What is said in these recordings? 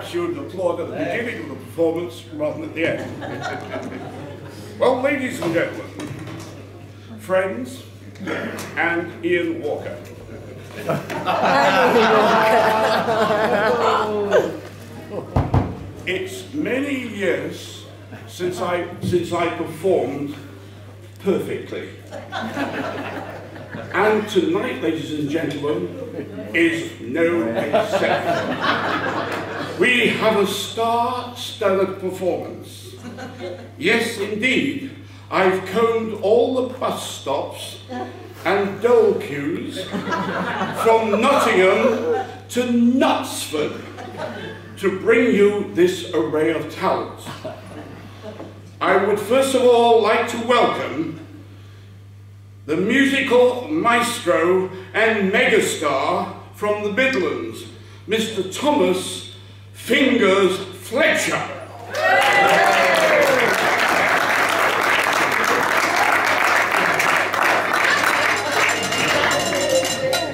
perhaps you would applaud at the beginning of the performance rather than at the end. Well, ladies and gentlemen, friends, and Ian Walker. It's many years since I performed perfectly. And tonight, ladies and gentlemen, is no exception. We have a star-studded performance. Yes, indeed, I've combed all the bus stops and dole queues from Nottingham to Knutsford to bring you this array of talents. I would first of all like to welcome the musical maestro and megastar from the Midlands, Mr. Thomas Fingers Fletcher.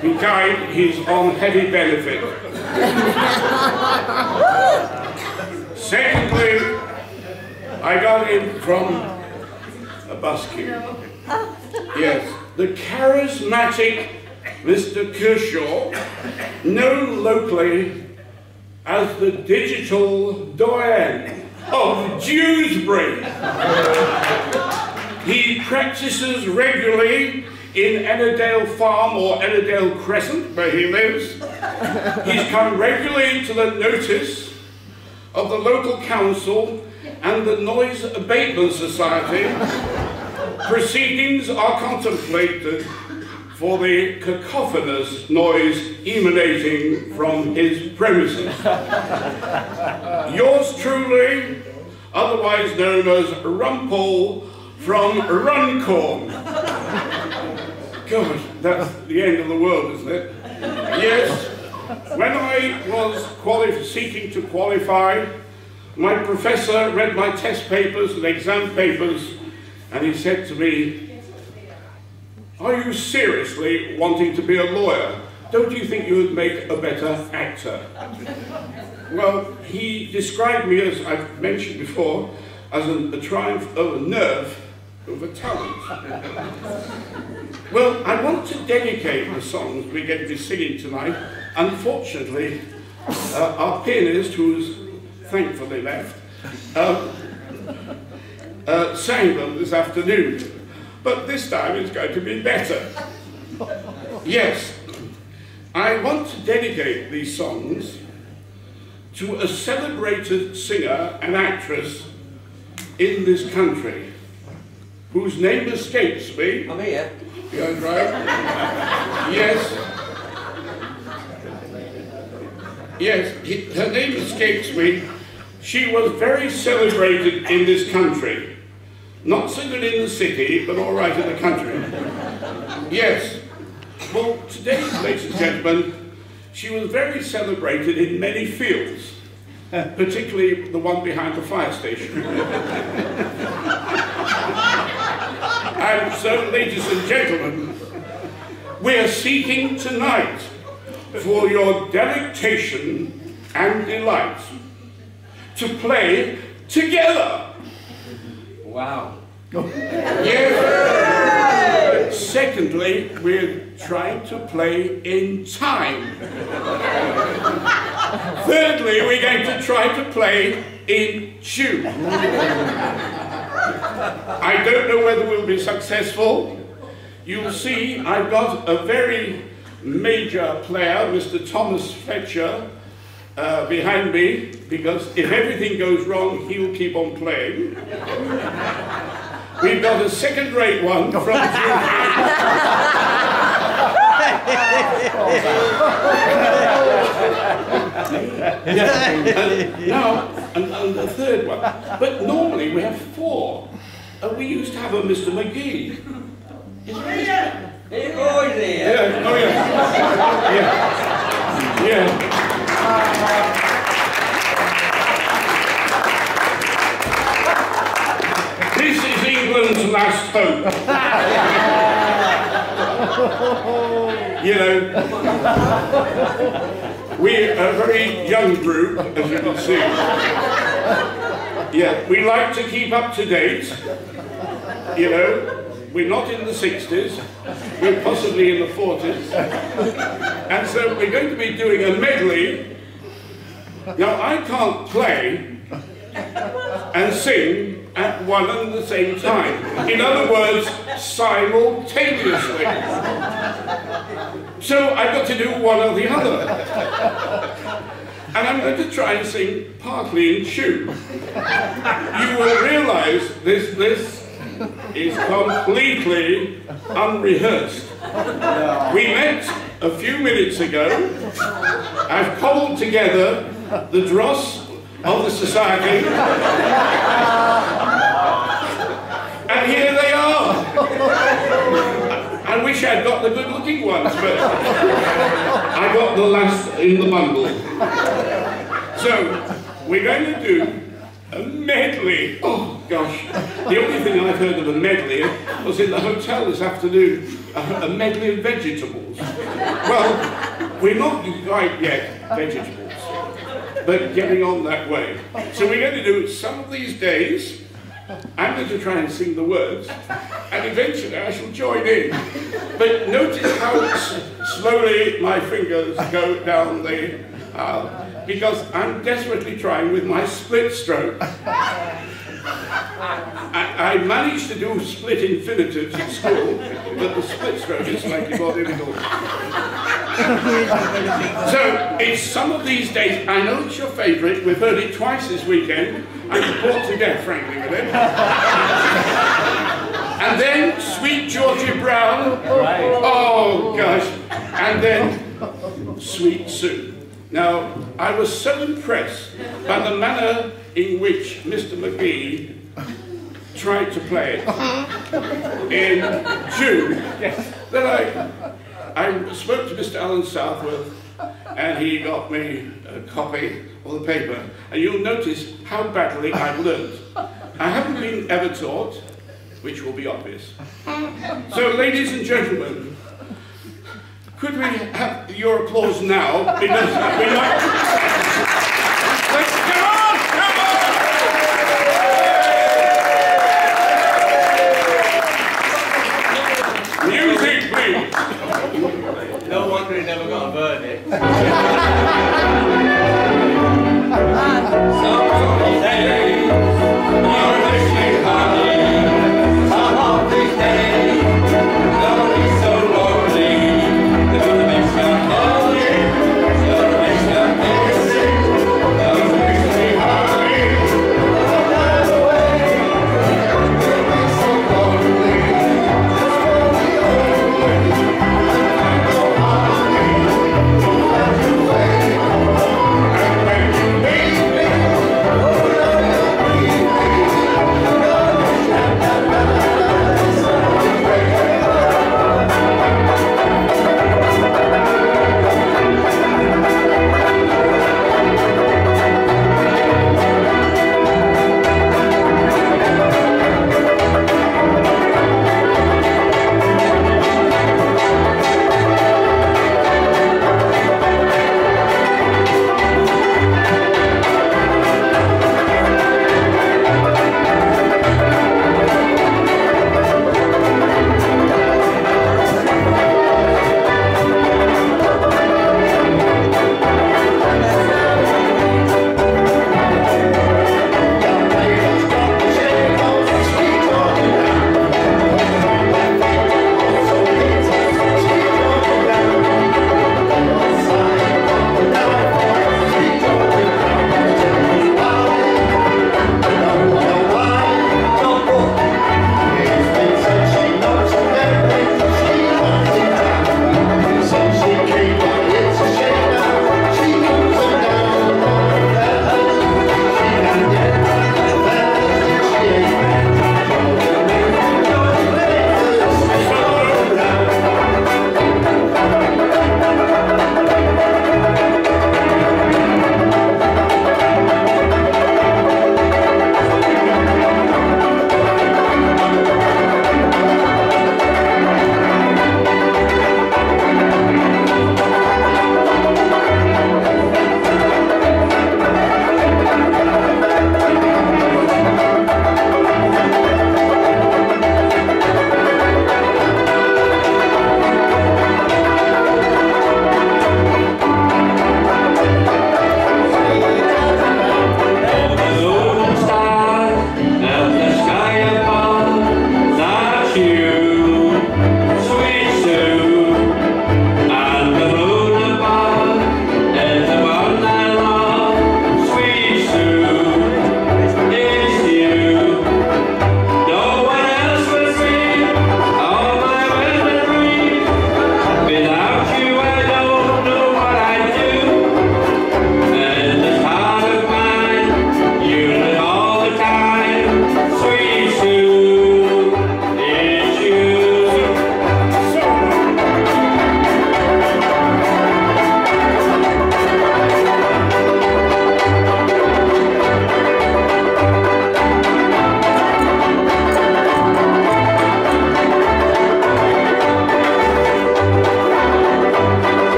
Be kind, he's on heavy benefit. Secondly, I got him from a bus queue. Yes, the charismatic Mr. Kershaw, known locally as the digital doyen of Dewsbury. He practices regularly in Ennerdale Farm or Ennerdale Crescent, where he lives. He's come regularly to the notice of the local council and the Noise Abatement Society. Proceedings are contemplated for the cacophonous noise emanating from his premises. Yours truly, otherwise known as Rumpole from Runcorn. God, that's the end of the world, isn't it? Yes, when I was seeking to qualify, my professor read my test papers and exam papers, and he said to me, "Are you seriously wanting to be a lawyer? Don't you think you would make a better actor?" Well, he described me, as I've mentioned before, as a triumph of a nerve over talent. Well, I want to dedicate the songs we're going to be singing tonight. Unfortunately, our pianist, who's thankfully left, sang them this afternoon. But this time it's going to be better. Yes, I want to dedicate these songs to a celebrated singer and actress in this country, whose name escapes me. I'm here. Yeah, right? Yes. Yes, her name escapes me. She was very celebrated in this country. Not so good in the city, but all right in the country. Yes. Well, today, ladies and gentlemen, she was very celebrated in many fields, particularly the one behind the fire station. And so, ladies and gentlemen, we are seeking tonight for your delectation and delight to play together. Wow. Yes. Secondly, we're trying to play in time. Thirdly, we're going to try to play in tune. I don't know whether we'll be successful. You'll see I've got a very major player, Mr. Thomas Fletcher, behind me, because if everything goes wrong, he'll keep on playing. We've got a second-rate one from and the third one. But normally we have four. We used to have a Mr. McGee. Is there He's always here. Yeah, oh yeah. Yeah. This is England's last hope. You know, We're a very young group, as you can see. Yeah, we like to keep up to date. You know, we're not in the 60s, we're possibly in the 40s. And so we're going to be doing a medley. Now, I can't play and sing at one and the same time. In other words, simultaneously. So I've got to do one or the other. And I'm going to try and sing partly in tune. You will realise this is completely unrehearsed. We met a few minutes ago. I've cobbled together the dross of the society. And here they are. I wish I'd got the good-looking ones, but I got the last in the bundle. So, we're going to do a medley. Oh, gosh. The only thing I've heard of a medley was in the hotel this afternoon, a medley of vegetables. Well, we're not quite yet vegetables, but getting on that way. So we're going to do it some of these days. I'm going to try and sing the words, and eventually I shall join in. But notice how slowly my fingers go down the aisle, because I'm desperately trying with my split stroke. I managed to do split infinitives at school, but the split stroke is slightly more difficult. So, it's some of these days. I know it's your favourite. We've heard it twice this weekend. I'm bored to death, frankly, with it. And then Sweet Georgie Brown. Oh, gosh. And then Sweet Sue. Now, I was so impressed by the manner in which Mr. McGee tried to play it in June that I spoke to Mr. Alan Southworth, and he got me a copy of the paper, and you'll notice how badly I've learned. I haven't been ever taught, which will be obvious. So, ladies and gentlemen, could we have your applause now? Because we might... Let's go on! Come on! Music, please! No wonder he never got a verdict. Some days, you're listening, honey. Some of these days, lonely, so lonely. Gonna make some money, gonna make some things.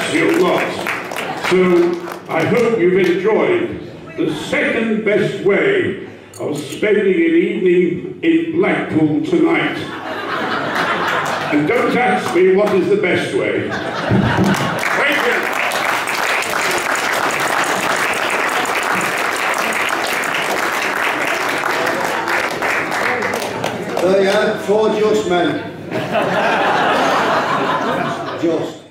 Yes, you're not. So I hope you've enjoyed the second best way of spending an evening in Blackpool tonight. And don't ask me what is the best way. Thank you. There you are, 4 just men. Just.